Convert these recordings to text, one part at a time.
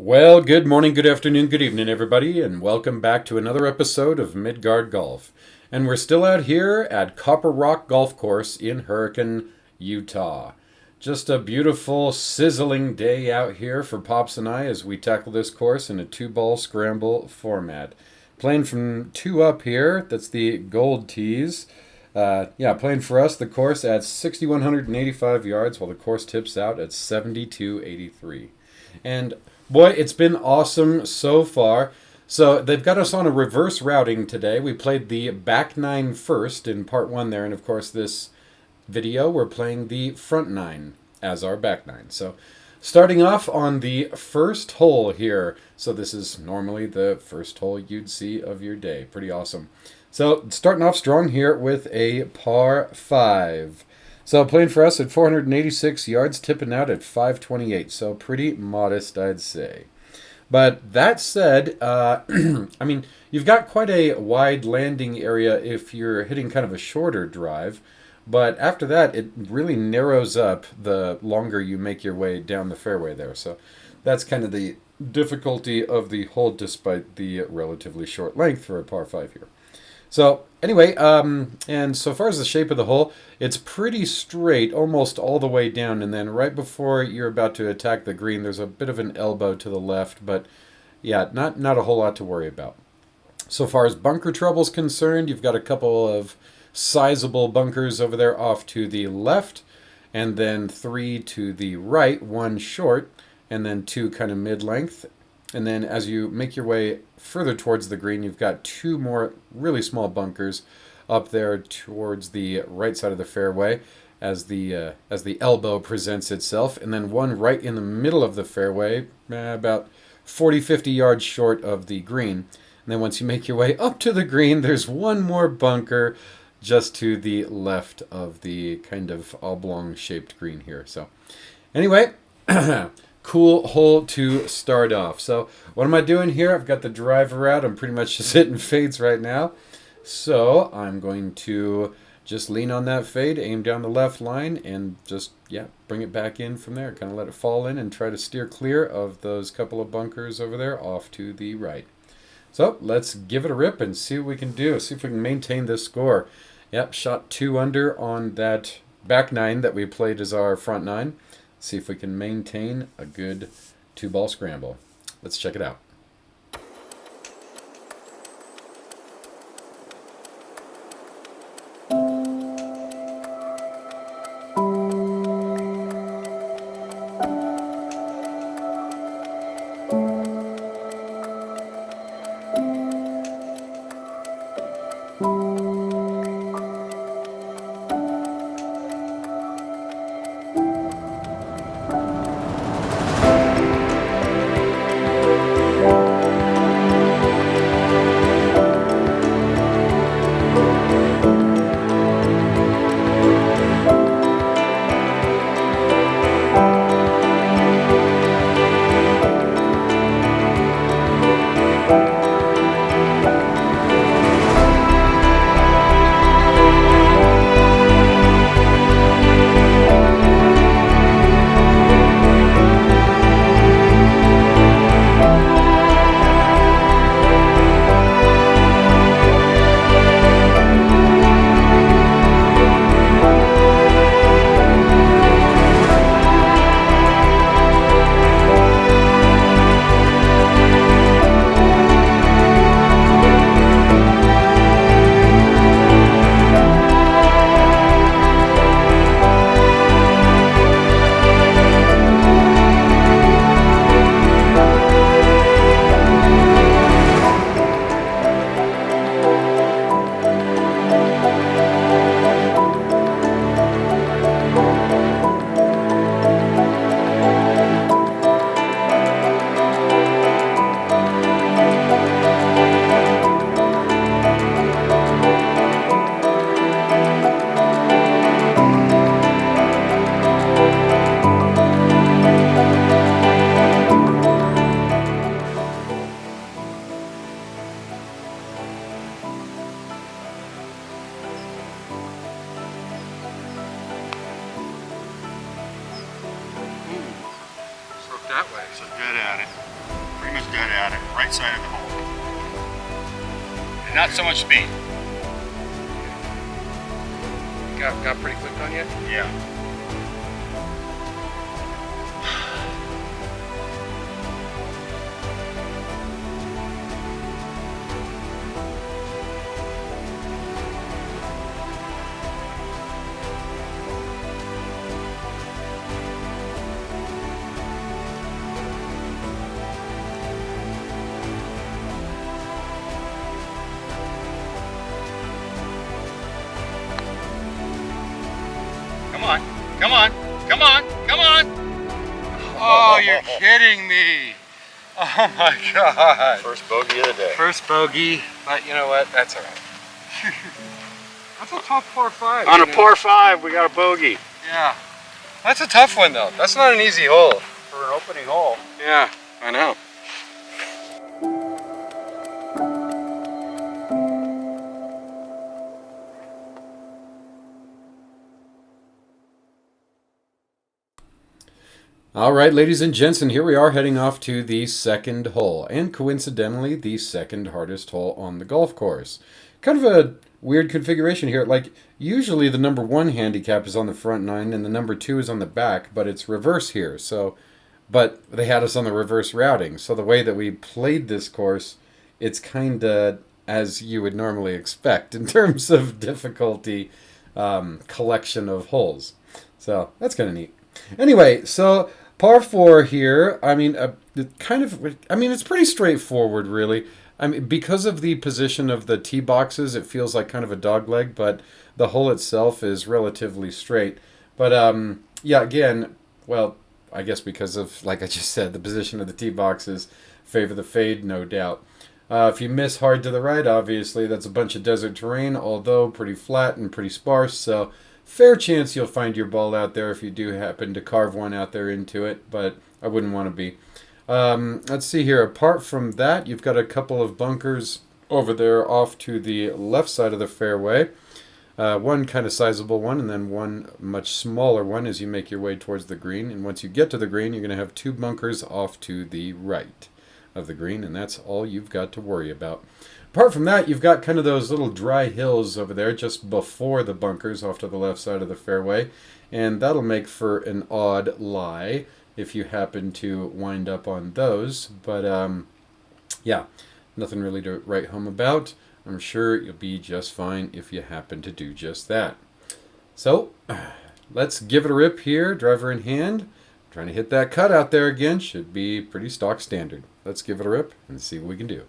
Well, good morning, good afternoon, good evening, everybody, and welcome back to another episode of Midgard Golf. And we're still out here at Copper Rock Golf Course in Hurricane, Utah. Just a beautiful, sizzling day out here for Pops and I as we tackle this course in a two-ball scramble format. Playing from two up here, that's the gold tees. Playing for us, the course at 6,185 yards, while the course tips out at 7,283. And boy, it's been awesome so far. So they've got us on a reverse routing today. We played the back nine first in part one there, and of course this video we're playing the front nine as our back nine. So starting off on the first hole here. So this is normally the first hole you'd see of your day. Pretty awesome. So starting off strong here with a par 5. So playing for us at 486 yards, tipping out at 528. So pretty modest, I'd say. But that said, you've got quite a wide landing area if you're hitting kind of a shorter drive. But after that, it really narrows up the longer you make your way down the fairway there. So that's kind of the difficulty of the hole despite the relatively short length for a par 5 here. So anyway, and so far as the shape of the hole, it's pretty straight almost all the way down, and then right before you're about to attack the green, there's a bit of an elbow to the left, but yeah, not a whole lot to worry about. So far as bunker trouble's concerned, you've got a couple of sizable bunkers over there off to the left, and then 3 to the right, 1 short, and then 2 kind of mid-length. And then as you make your way further towards the green, you've got 2 more really small bunkers up there towards the right side of the fairway as the elbow presents itself, and then 1 right in the middle of the fairway, about 40-50 yards short of the green. And then once you make your way up to the green, there's 1 more bunker just to the left of the kind of oblong-shaped green here. So anyway, cool hole to start off. So what am I doing here? I've got the driver out. I'm pretty much just hitting fades right now. So I'm going to just lean on that fade, aim down the left line, and just, bring it back in from there. Kind of let it fall in and try to steer clear of those couple of bunkers over there off to the right. So let's give it a rip and see what we can do. See if we can maintain this score. Yep, shot 2 under on that back 9 that we played as our front 9. See if we can maintain a good 2-ball scramble. Let's check it out. that way. So good at it. Pretty much dead at it, right side of the hole. And not so much speed. Got pretty quick on you? Yeah. Come on, come on, come on! Oh, you're kidding me! Oh my God! First bogey of the day. First bogey, but you know what? That's all right. That's a tough par 5. On a par 5, we got a bogey. Yeah. That's a tough one though. That's not an easy hole. For an opening hole. Yeah, I know. All right, ladies and gents, and here we are heading off to the second hole, and coincidentally, the second hardest hole on the golf course. Kind of a weird configuration here. Like, usually the number 1 handicap is on the front 9 and the number 2 is on the back, but it's reverse here. But they had us on the reverse routing. So the way that we played this course, it's kind of as you would normally expect in terms of difficulty collection of holes. So that's kind of neat. Anyway, so par 4 here, it's pretty straightforward, really. I mean, because of the position of the tee boxes, it feels like kind of a dog leg, but the hole itself is relatively straight. But, yeah, again, well, I guess because of, like I just said, the position of the tee boxes favor the fade, no doubt. If you miss hard to the right, obviously, that's a bunch of desert terrain, although pretty flat and pretty sparse, so fair chance you'll find your ball out there if you do happen to carve one out there into it, but I wouldn't want to be. Let's see here. Apart from that, you've got a couple of bunkers over there off to the left side of the fairway. One kind of sizable one, and then one much smaller one as you make your way towards the green. And once you get to the green, you're going to have 2 bunkers off to the right of the green, and that's all you've got to worry about. Apart from that, you've got kind of those little dry hills over there just before the bunkers off to the left side of the fairway, and that'll make for an odd lie if you happen to wind up on those. But yeah, nothing really to write home about. I'm sure you'll be just fine if you happen to do just that. So let's give it a rip here, driver in hand. Trying to hit that cut out there again. Should be pretty stock standard. Let's give it a rip and see what we can do.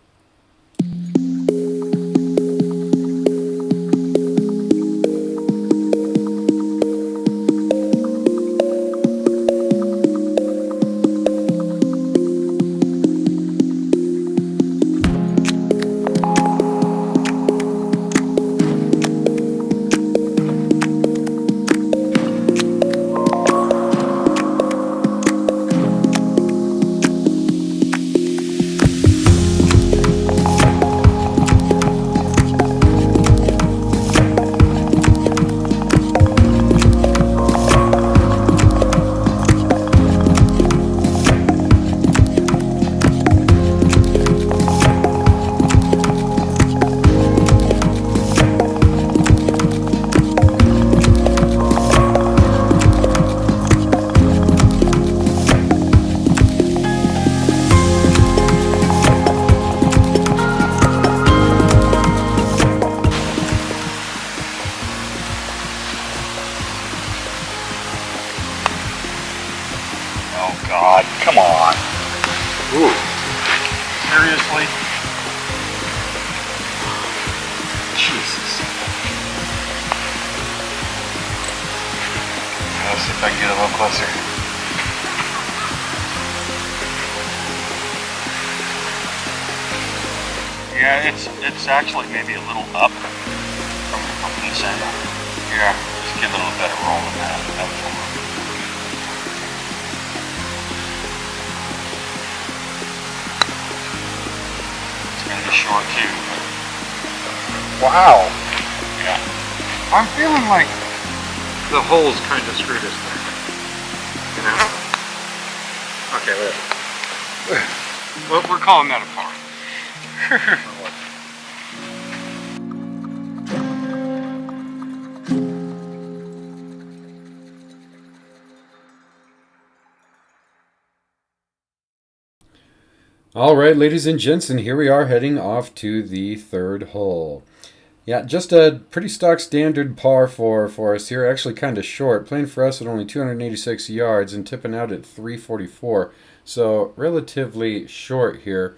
God, come on. Ooh. Seriously? Jesus. Let's see if I can get a little closer. Yeah, it's actually maybe a little up from this angle. Yeah, just give it a little better roll than that. That was all. Short too. Wow. Yeah. I'm feeling like the holes kind of screwed us there. You know? Okay, whatever. Well, we're calling that a par. All right, ladies and gents, and here we are heading off to the third hole. Yeah, just a pretty stock standard par 4 for us here. Actually kind of short. Playing for us at only 286 yards and tipping out at 344. So relatively short here.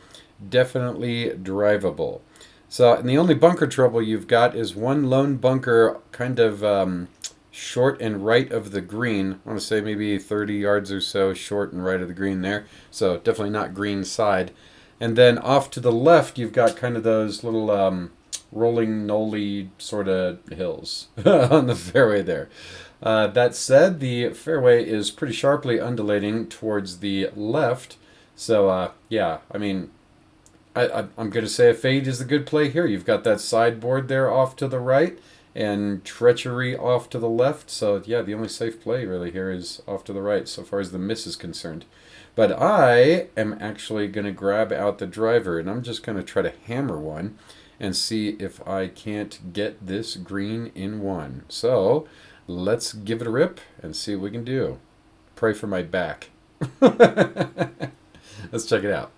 Definitely drivable. So, and the only bunker trouble you've got is one lone bunker kind of short and right of the green. I want to say maybe 30 yards or so short and right of the green there. So definitely not green side. And then off to the left, you've got kind of those little rolling nolly sort of hills on the fairway there. That said, the fairway is pretty sharply undulating towards the left. So, yeah, I mean, I'm going to say a fade is the good play here. You've got that sideboard there off to the right and treachery off to the left. So, yeah, the only safe play really here is off to the right so far as the miss is concerned. But I am actually going to grab out the driver, and I'm just going to try to hammer one and see if I can't get this green in one. So, let's give it a rip and see what we can do. Pray for my back. Let's check it out.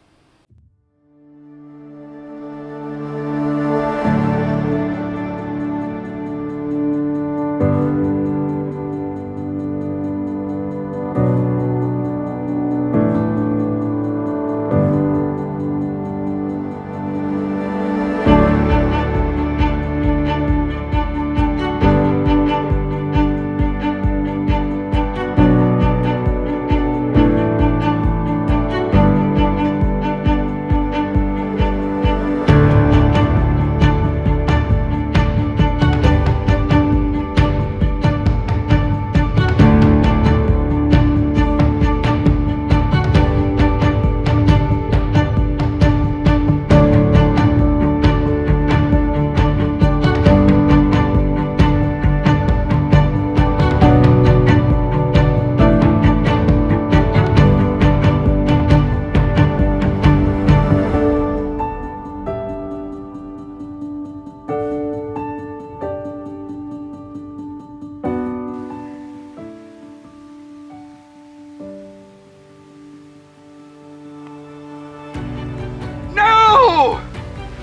No!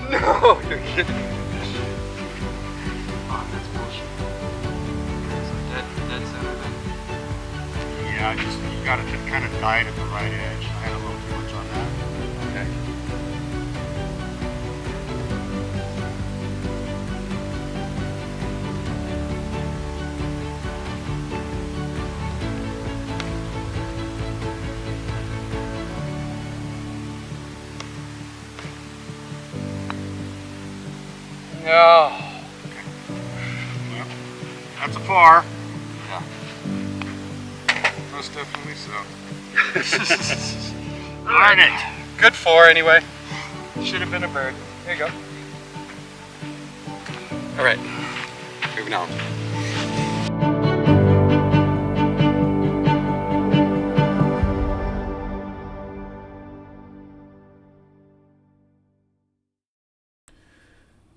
No, you're kidding me. Oh, that's bullshit. Dead center then? Yeah, you got it kind of died at the right edge. I had a little too much on that. Okay. No. Well, that's a par. Yeah. Most definitely so. Darn it. Good 4 anyway. Should have been a bird. There you go. All right, moving on.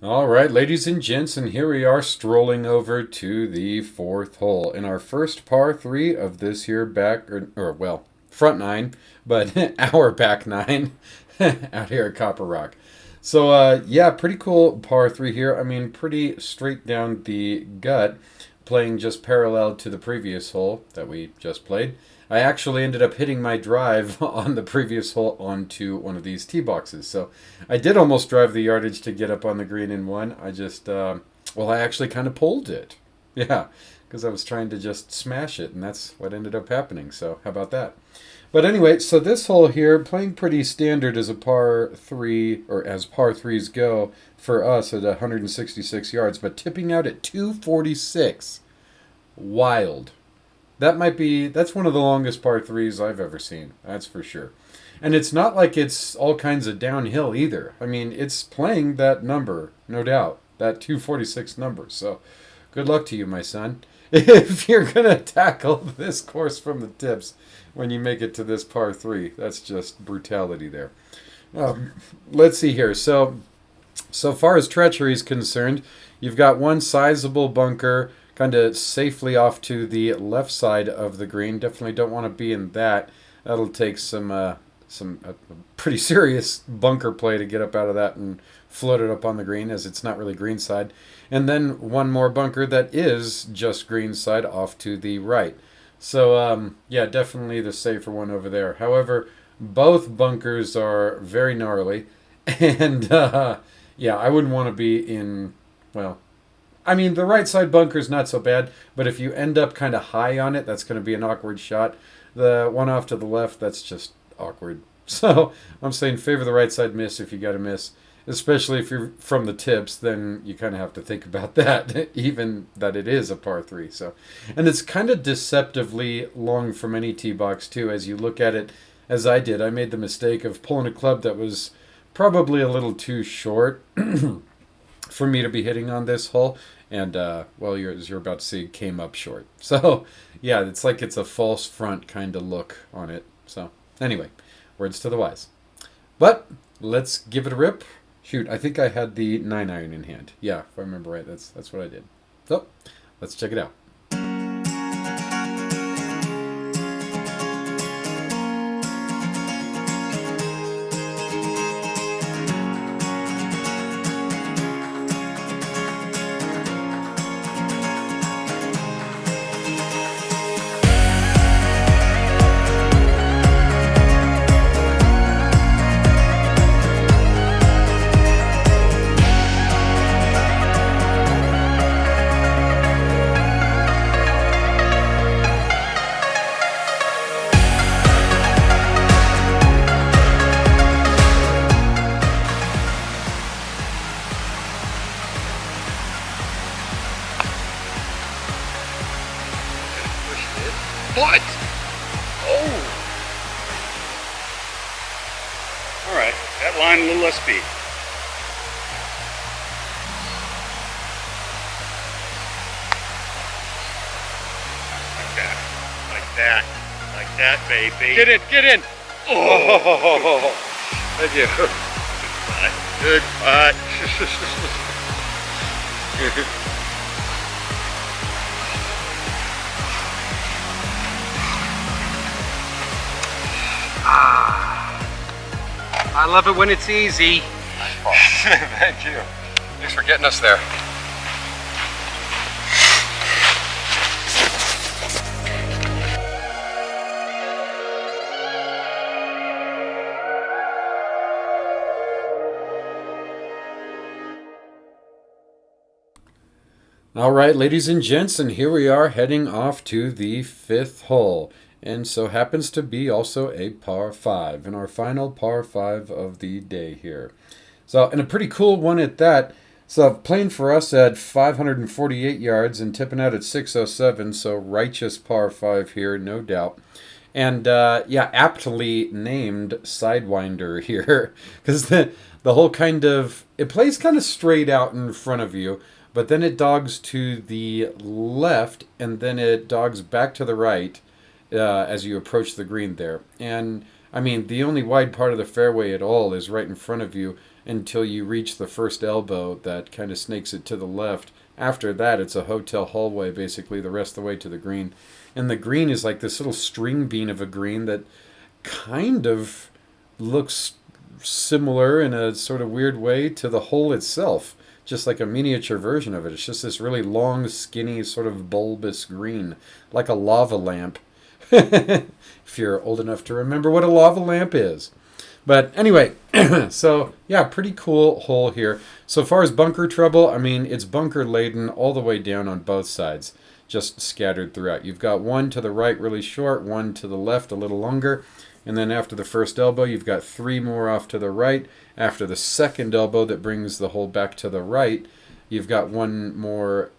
All right, ladies and gents, and here we are strolling over to the fourth hole in our first par 3 of this here front 9, but our back 9 out here at Copper Rock. So, yeah, pretty cool par 3 here. I mean, pretty straight down the gut, playing just parallel to the previous hole that we just played. I actually ended up hitting my drive on the previous hole onto one of these tee boxes. So I did almost drive the yardage to get up on the green in one. I just, I actually kind of pulled it. Yeah, because I was trying to just smash it, and that's what ended up happening. So how about that? But anyway, so this hole here, playing pretty standard as a par 3, or as par 3s go for us at 166 yards, but tipping out at 246. Wild. That's one of the longest par 3s I've ever seen. That's for sure. And it's not like it's all kinds of downhill either. I mean, it's playing that number, no doubt, that 246 number. So good luck to you, my son. If you're going to tackle this course from the tips when you make it to this par 3, that's just brutality there. Let's see here. So far as treachery is concerned, you've got one sizable bunker kind of safely off to the left side of the green. Definitely don't want to be in that. That'll take some pretty serious bunker play to get up out of that and float it up on the green, as it's not really green side. And then one more bunker that is just green side off to the right. So yeah, definitely the safer one over there. However, both bunkers are very gnarly, and yeah, I wouldn't want to be in, well, I mean, the right side bunker is not so bad, but if you end up kind of high on it, that's going to be an awkward shot. The one off to the left, that's just awkward. So I'm saying favor the right side miss if you got to miss, especially if you're from the tips. Then you kind of have to think about that, even that it is a par 3. So, and it's kind of deceptively long from any tee box too. As you look at it, as I did, I made the mistake of pulling a club that was probably a little too short for me to be hitting on this hole, and well, as you're about to see, it came up short. So yeah, it's like it's a false front kind of look on it. So anyway, words to the wise. But let's give it a rip. Shoot, I think I had the 9-iron in hand. Yeah, if I remember right, that's what I did. So let's check it out. What? Oh! Alright, that line a little less speed. Like that. Like that. Like that, baby. Get in, get in. Oh! Thank you. Good putt. Good putt. I love it when it's easy. Thank you. Thanks for getting us there. All right, ladies and gents, and here we are heading off to the 5th hole. And so happens to be also a par 5, and our final par 5 of the day here. So, and a pretty cool one at that. So playing for us at 548 yards and tipping out at 607, so righteous par 5 here, no doubt. And yeah, aptly named Sidewinder here, because the whole kind of, it plays kind of straight out in front of you, but then it dogs to the left, and then it dogs back to the right as you approach the green there. And, I mean, the only wide part of the fairway at all is right in front of you until you reach the first elbow that kind of snakes it to the left. After that, it's a hotel hallway, basically, the rest of the way to the green. And the green is like this little string bean of a green that kind of looks similar in a sort of weird way to the hole itself. Just like a miniature version of it. It's just this really long, skinny, sort of bulbous green, like a lava lamp. If you're old enough to remember what a lava lamp is. But anyway, so yeah, pretty cool hole here. So far as bunker trouble, I mean, it's bunker laden all the way down on both sides, just scattered throughout. You've got one to the right really short, one to the left a little longer. And then after the first elbow, you've got 3 more off to the right. After the second elbow that brings the hole back to the right, you've got one more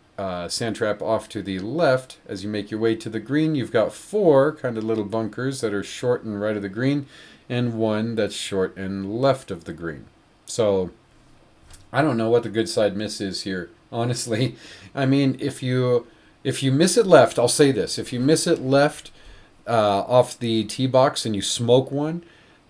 sand trap off to the left. As you make your way to the green, you've got 4 kind of little bunkers that are short and right of the green, and one that's short and left of the green. So I don't know what the good side miss is here, honestly. I mean, if you miss it left, I'll say this. If you miss it left off the tee box and you smoke one,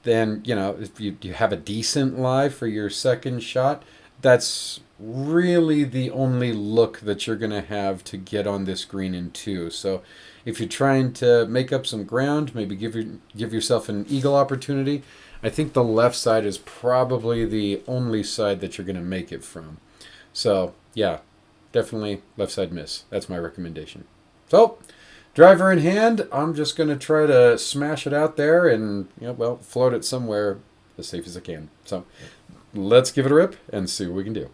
then, you know, if you have a decent lie for your second shot, that's really the only look that you're going to have to get on this green in 2. So if you're trying to make up some ground, maybe give yourself an eagle opportunity, I think the left side is probably the only side that you're going to make it from. So, yeah, definitely left side miss. That's my recommendation. So, driver in hand, I'm just going to try to smash it out there and, float it somewhere as safe as I can. So, let's give it a rip and see what we can do.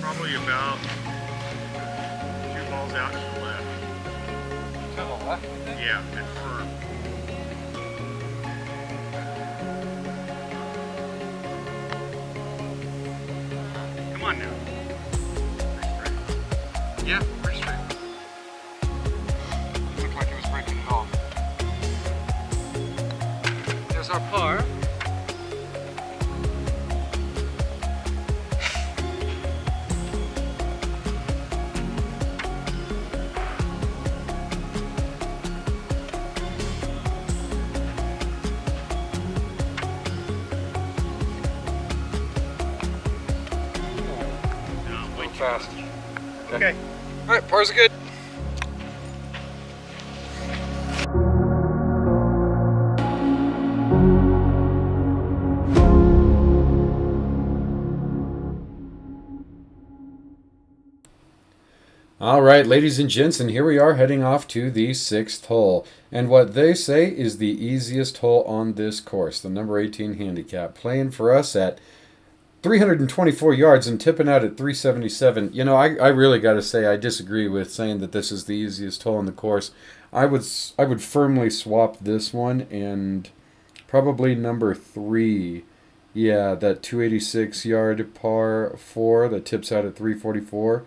Probably about 2 balls out to the left. To the left, you think? Yeah, and firm. Come on now. Yeah, pretty straight. Looked like it was breaking it off. There's our par. Fast. Okay. All right, pars are good. All right, ladies and gents, and here we are heading off to the 6th hole. And what they say is the easiest hole on this course, the number 18 handicap, playing for us at 324 yards and tipping out at 377. You know, I really got to say I disagree with saying that this is the easiest hole in the course. I would firmly swap this one and probably number 3. Yeah, that 286 yard par 4 that tips out at 344,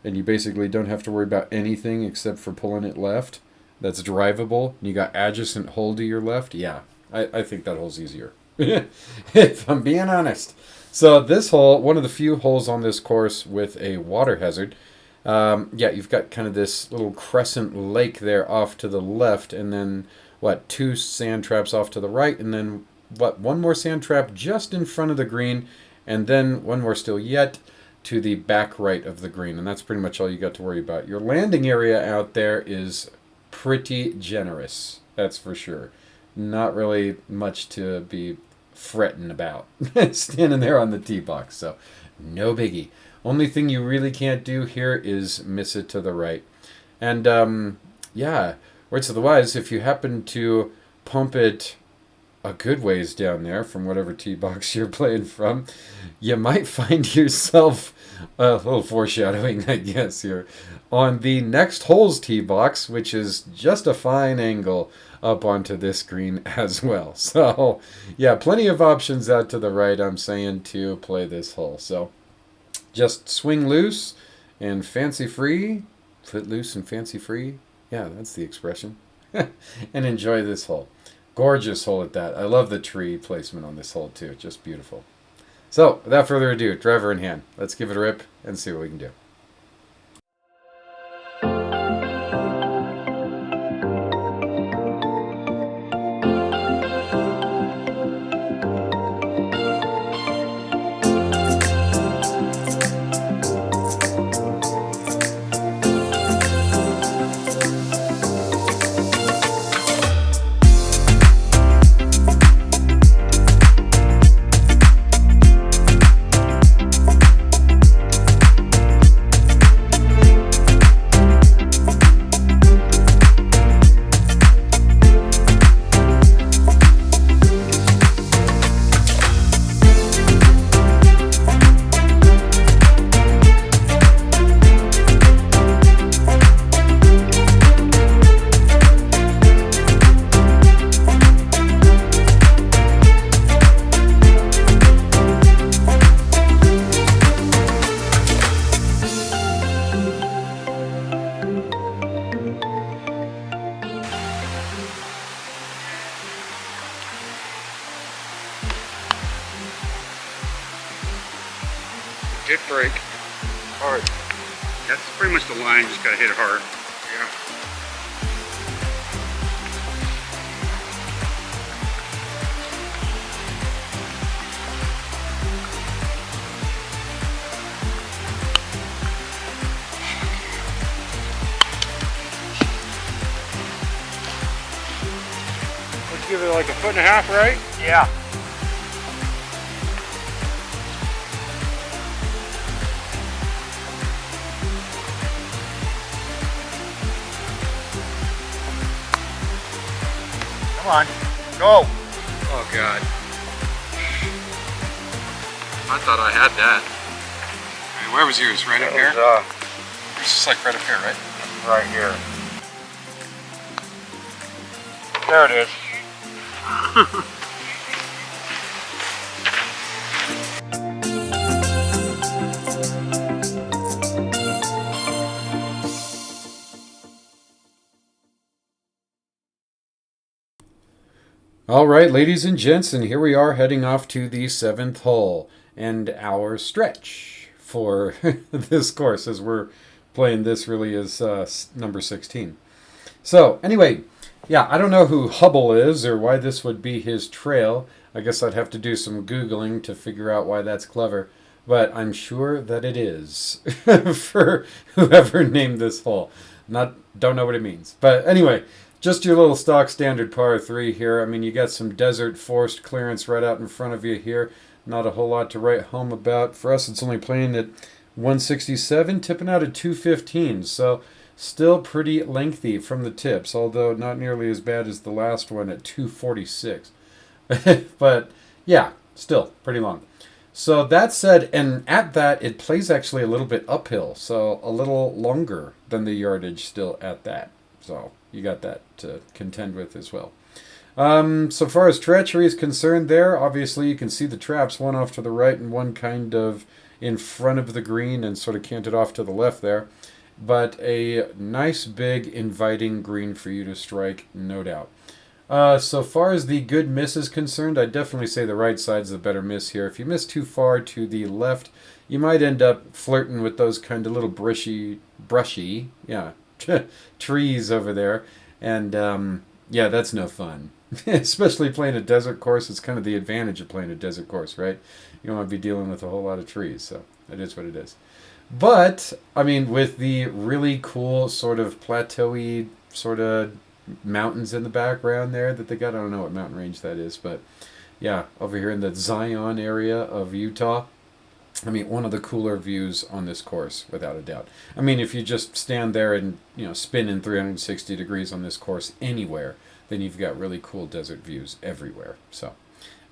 and you basically don't have to worry about anything except for pulling it left. That's drivable. And you got adjacent hole to your left. Yeah, I think that hole's easier. If I'm being honest. So this hole, one of the few holes on this course with a water hazard. Yeah, you've got kind of this little crescent lake there off to the left, and then, 2 sand traps off to the right, and then, one more sand trap just in front of the green, and then one more still yet to the back right of the green, and that's pretty much all you got to worry about. Your landing area out there is pretty generous, that's for sure. Not really much to be fretting about standing there on the tee box, so no biggie. Only thing you really can't do here is miss it to the right. And yeah, words of the wise, if you happen to pump it a good ways down there from whatever tee box you're playing from, you might find yourself a little foreshadowing, I guess, here on the next hole's tee box, which is just a fine angle up onto this green as well. So, yeah, plenty of options out to the right, I'm saying, to play this hole. So, just swing loose and fancy free, foot loose and fancy free. Yeah, that's the expression. And enjoy this hole. Gorgeous hole at that. I love the tree placement on this hole too. Just beautiful. So, without further ado, driver in hand. Let's give it a rip and see what we can do. Did break hard. That's pretty much the line, just gotta hit it hard. Yeah. Let's give it like a foot and a half, right? Yeah. Come on, go. Oh God. I thought I had that. I mean, where was yours? Right up here? It's just like right up here, right? Right here. There it is. All right, ladies and gents, and here we are heading off to the 7th hole and our stretch for this course, as we're playing this really is number 16. So, anyway, yeah, I don't know who Hubble is or why this would be his trail. I guess I'd have to do some Googling to figure out why that's clever, but I'm sure that it is for whoever named this hole. Don't know what it means. But anyway, just your little stock standard par 3 here. I mean, you got some desert forest clearance right out in front of you here. Not a whole lot to write home about. For us, it's only playing at 167, tipping out at 215. So still pretty lengthy from the tips, although not nearly as bad as the last one at 246. But yeah, still pretty long. So that said, and at that, it plays actually a little bit uphill. So a little longer than the yardage still at that. So you got that to contend with as well. So far as treachery is concerned there, obviously you can see the traps, one off to the right and one kind of in front of the green and sort of canted off to the left there. But a nice big inviting green for you to strike, no doubt. So far as the good miss is concerned, I'd definitely say the right side's the better miss here. If you miss too far to the left, you might end up flirting with those kind of little brushy, yeah, trees over there. And yeah, that's no fun. Especially playing a desert course. It's kind of the advantage of playing a desert course, right? You don't want to be dealing with a whole lot of trees, so it is what it is. But, I mean, with the really cool sort of plateau-y sort of mountains in the background there that they got, I don't know what mountain range that is, but yeah, over here in the Zion area of Utah, I mean, one of the cooler views on this course, without a doubt. I mean, if you just stand there and, you know, spin in 360 degrees on this course anywhere, then you've got really cool desert views everywhere. So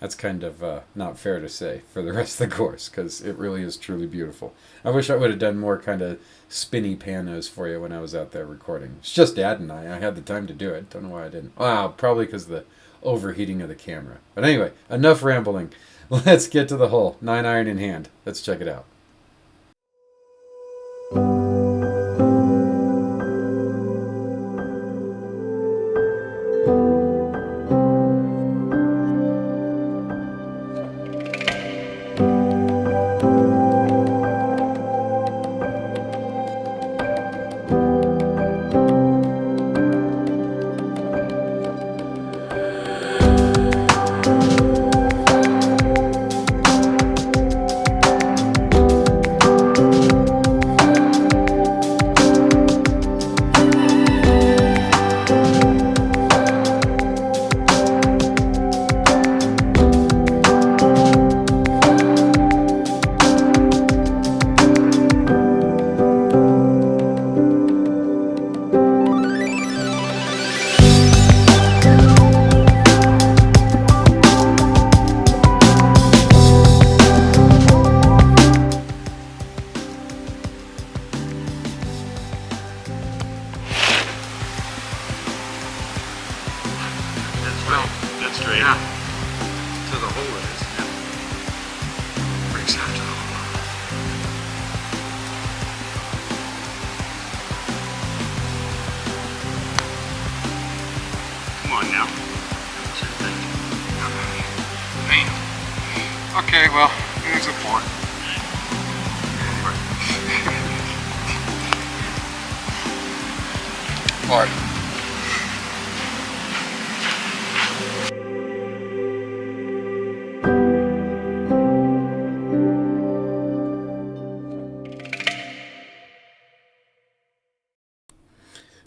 that's kind of not fair to say for the rest of the course, because it really is truly beautiful. I wish I would have done more kind of spinny panos for you when I was out there recording. It's just Dad and I had the time to do it. Don't know why I didn't. Wow, probably because of the overheating of the camera. But anyway, enough rambling. Let's get to the hole. 9-iron in hand. Let's check it out. Dead straight. Yeah. To the hole it is. Yeah. Brings out to the hole. Come on now. Okay, well, here's a point. Part.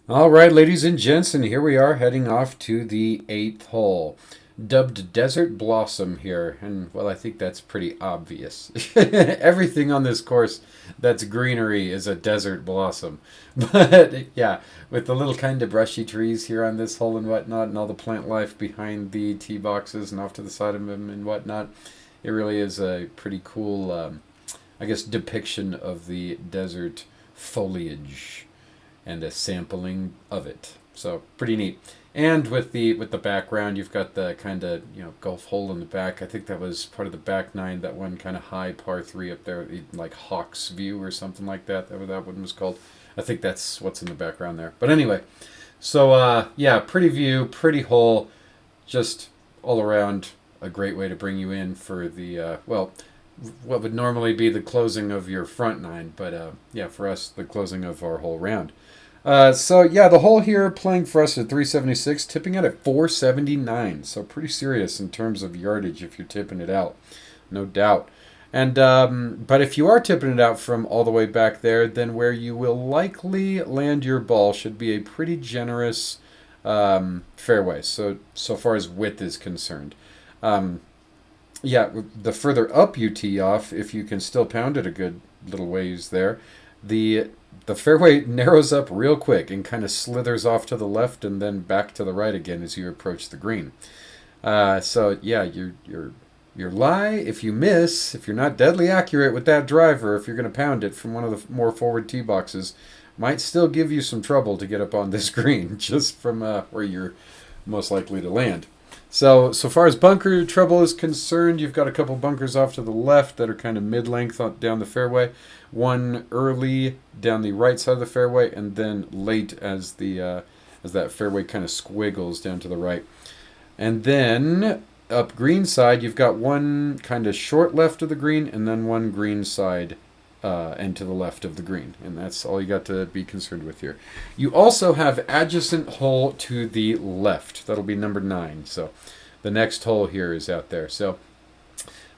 All right, ladies and gents, and here we are heading off to the 8th hole, dubbed Desert Blossom here, and well, I think that's pretty obvious. Everything on this course that's greenery is a desert blossom. But yeah, with the little kind of brushy trees here on this hole and whatnot, and all the plant life behind the tee boxes and off to the side of them and whatnot, it really is a pretty cool, I guess, depiction of the desert foliage and a sampling of it. So pretty neat. And with the background, you've got the kind of, golf hole in the back. I think that was part of the back nine, that one kind of high par 3 up there, like Hawk's View or something like that. That one was called. I think that's what's in the background there. But anyway, so yeah, pretty view, pretty hole, just all around a great way to bring you in for the what would normally be the closing of your front nine, but yeah, for us, the closing of our whole round. So yeah, the hole here playing for us at 376, tipping out at 479. So pretty serious in terms of yardage if you're tipping it out, no doubt. And but if you are tipping it out from all the way back there, then where you will likely land your ball should be a pretty generous fairway. So far as width is concerned. Yeah, the further up you tee off, if you can still pound it a good little ways there, the fairway narrows up real quick and kind of slithers off to the left and then back to the right again as you approach the green. So yeah, your lie, if you miss, if you're not deadly accurate with that driver, if you're going to pound it from one of the more forward tee boxes, might still give you some trouble to get up on this green, just from where you're most likely to land. So far as bunker trouble is concerned, you've got a couple bunkers off to the left that are kind of mid-length down the fairway. One early down the right side of the fairway, and then late as that fairway kind of squiggles down to the right. And then up green side, you've got one kind of short left of the green, and then one green side and to the left of the green. And that's all you got to be concerned with here. You also have adjacent hole to the left. That'll be number 9. So the next hole here is out there. So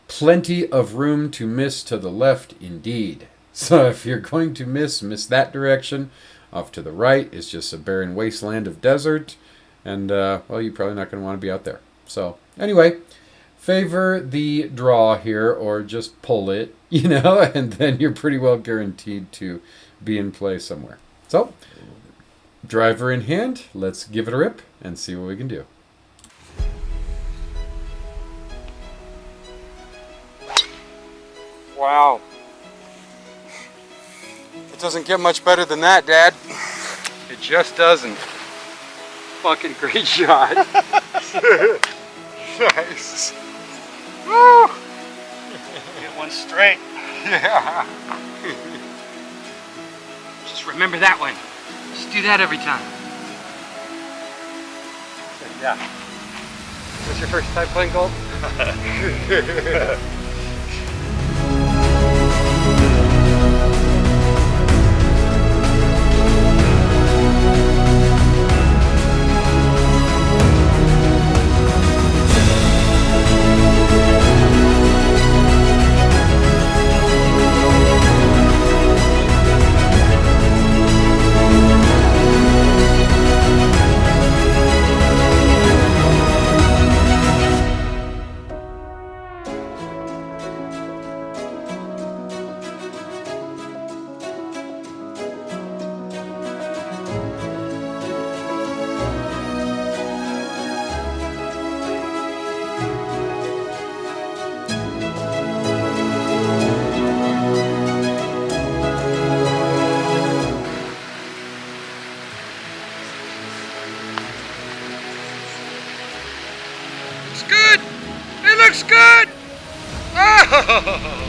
plenty of room to miss to the left indeed. So if you're going to miss that direction. Off to the right is just a barren wasteland of desert. And, well, you're probably not going to want to be out there. So anyway, favor the draw here, or just pull it, and then you're pretty well guaranteed to be in play somewhere. So driver in hand, let's give it a rip and see what we can do. Wow. It doesn't get much better than that, Dad. It just doesn't. Fucking great shot. Nice. Woo! Get one straight. Yeah. Just remember that one. Just do that every time. Yeah. Is this your first time playing golf? Good! It looks good! Oh!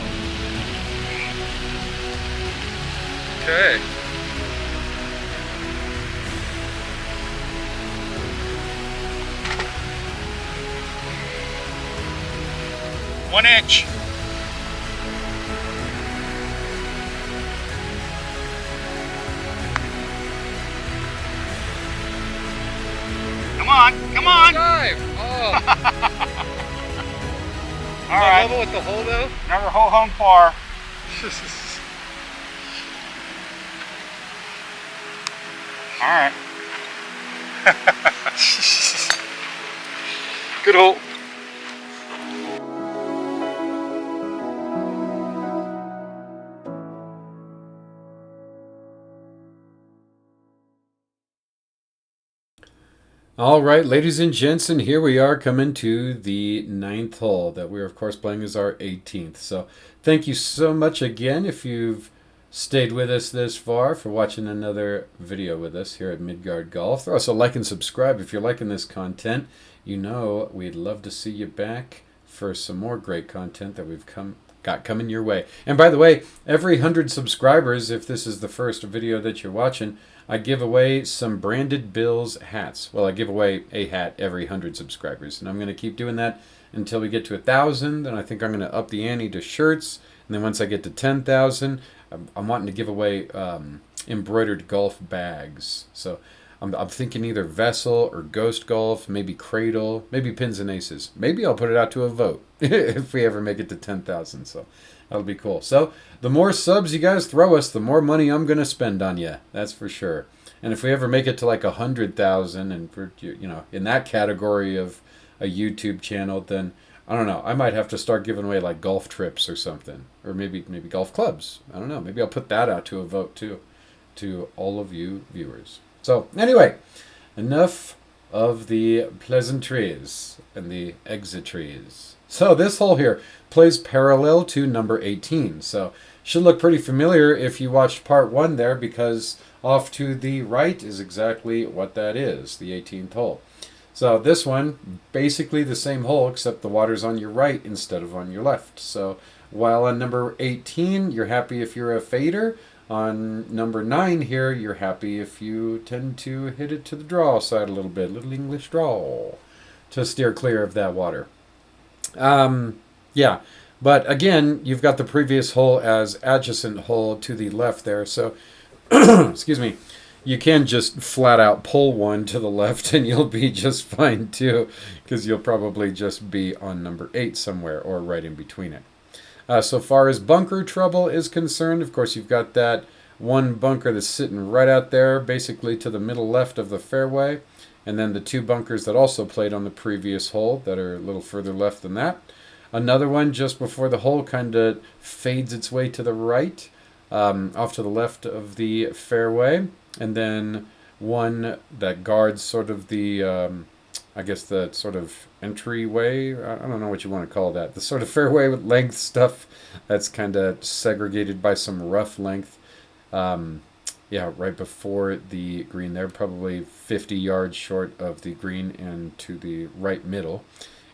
Okay. One inch. Come on, come on. Dive! Oh. All right. Level with the hole though? Never hold home par. All right. Good hole. All right, ladies and gents, and here we are coming to the 9th hole that we're, of course, playing as our 18th. So thank you so much again if you've stayed with us this far for watching another video with us here at Midgard Golf. Throw us a like and subscribe if you're liking this content. You know we'd love to see you back for some more great content that we've got coming your way. And by the way, every 100 subscribers, if this is the first video that you're watching, I give away some branded Bills hats. Well, I give away a hat every 100 subscribers, and I'm going to keep doing that until we get to 1,000. Then I think I'm going to up the ante to shirts, and then once I get to 10,000, I'm wanting to give away embroidered golf bags. So I'm thinking either Vessel or Ghost Golf, maybe Cradle, maybe Pins and Aces. Maybe I'll put it out to a vote if we ever make it to 10,000. So that'll be cool. So the more subs you guys throw us, the more money I'm going to spend on you. That's for sure. And if we ever make it to like 100,000 and we're, you know, in that category of a YouTube channel, then I don't know. I might have to start giving away like golf trips or something, or maybe golf clubs. I don't know. Maybe I'll put that out to a vote too, to all of you viewers. So anyway, enough of the pleasantries and the exitries. So this hole here plays parallel to number 18. So should look pretty familiar if you watched part 1 there, because off to the right is exactly what that is, the 18th hole. So this one, basically the same hole, except the water's on your right instead of on your left. So while on number 18, you're happy if you're a fader, on number 9 here, you're happy if you tend to hit it to the draw side a little bit, little English draw, to steer clear of that water. Yeah, but again, you've got the previous hole as adjacent hole to the left there, so, excuse me, you can just flat out pull one to the left and you'll be just fine too, because you'll probably just be on number 8 somewhere or right in between it. So far as bunker trouble is concerned, of course, you've got that one bunker that's sitting right out there, basically to the middle left of the fairway, and then the 2 bunkers that also played on the previous hole that are a little further left than that. Another one just before the hole kind of fades its way to the right, off to the left of the fairway, and then one that guards sort of the, I guess the sort of entryway. I don't know what you want to call that. The sort of fairway length stuff that's kind of segregated by some rough length. Yeah, right before the green there, probably 50 yards short of the green and to the right middle.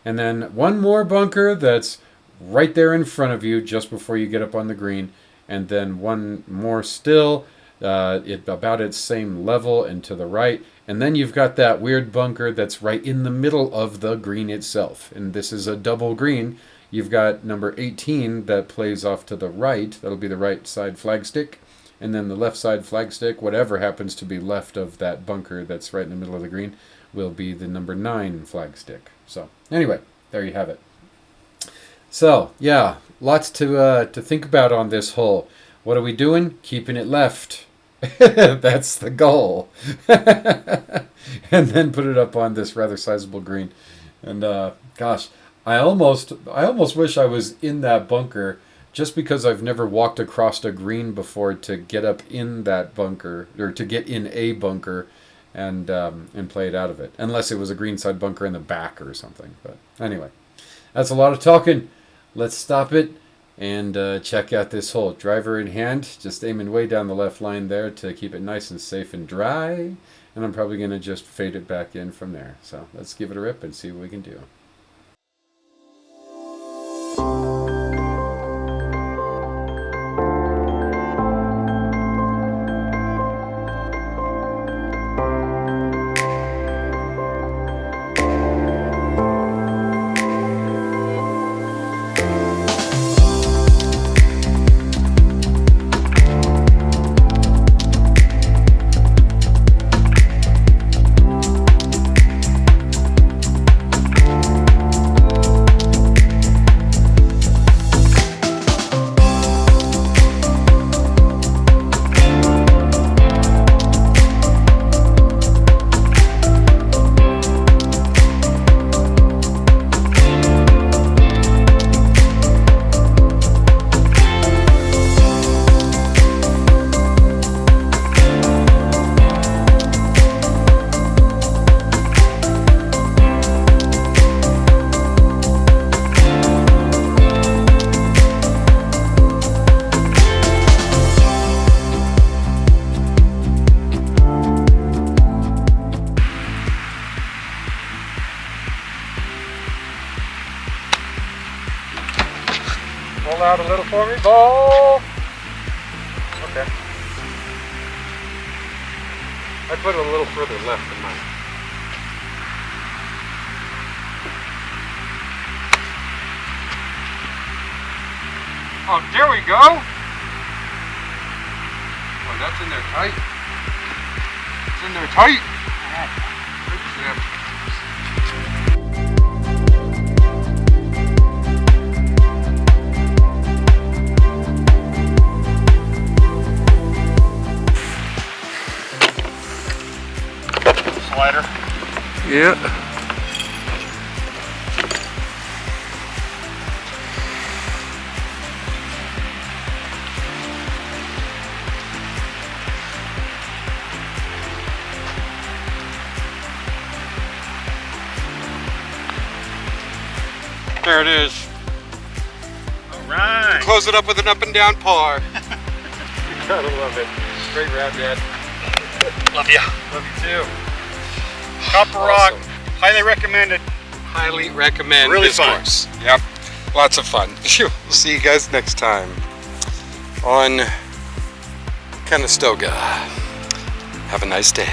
And then one more bunker that's right there in front of you just before you get up on the green. And then one more still, about its same level and to the right. And then you've got that weird bunker that's right in the middle of the green itself. And this is a double green. You've got number 18 that plays off to the right. That'll be the right side flagstick. And then the left side flagstick, whatever happens to be left of that bunker that's right in the middle of the green, will be the number 9 flagstick. So anyway, there you have it. So yeah, lots to think about on this hole. What are we doing? Keeping it left. That's the goal. And then put it up on this rather sizable green. And gosh, I almost wish I was in that bunker, just because I've never walked across a green before to get up in that bunker, or to get in a bunker and play it out of it. Unless it was a greenside bunker in the back or something. But anyway, that's a lot of talking. Let's stop it and check out this hole. Driver in hand, just aiming way down the left line there to keep it nice and safe and dry. And I'm probably going to just fade it back in from there. So let's give it a rip and see what we can do. Pull out a little for me, ball. Okay. I put it a little further left than mine. Oh, there we go. Oh, that's in there tight. It's in there tight. Good snap. Slider. Yeah. There it is. All right. Close it up with an up and down par. You gotta love it. Straight round, Dad. Love you. Love you too. Copper Rock. Highly recommended. Highly recommend Really this fun. course. Yep. Lots of fun. We'll see you guys next time on Conestoga. Have a nice day.